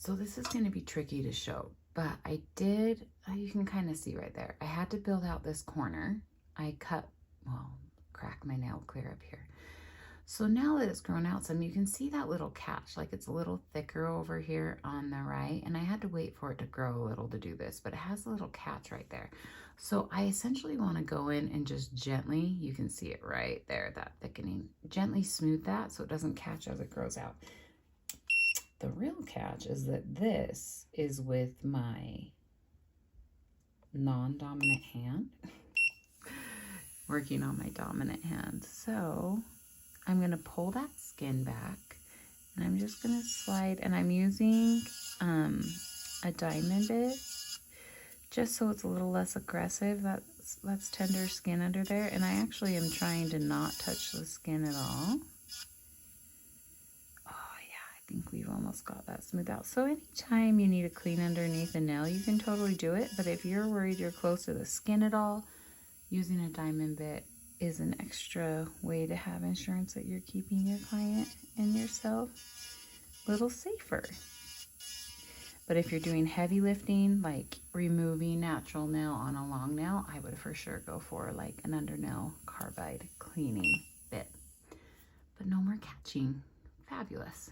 So this is going to be tricky to show, but I did, you can kind of see right there. I had to build out this corner. I cut, well, crack my nail clear up here. So now that it's grown out some, you can see that little catch, like it's a little thicker over here on the right. And I had to wait for it to grow a little to do this, but it has a little catch right there. So I essentially want to go in and just gently, you can see it right there, that thickening, gently smooth that so it doesn't catch as it grows out. The real catch is that this is with my non-dominant hand, working on my dominant hand. So I'm going to pull that skin back and I'm just going to slide, and I'm using a diamond bit just so it's a little less aggressive. That's tender skin under there, and I actually am trying to not touch the skin at all. Oh yeah, I think we've almost got that smoothed out. So anytime you need to clean underneath a nail, you can totally do it, but if you're worried you're close to the skin at all, using a diamond bit is an extra way to have insurance that you're keeping your client and yourself a little safer. But if you're doing heavy lifting, like removing natural nail on a long nail, I would for sure go for like an undernail carbide cleaning bit. But no more catching. Fabulous.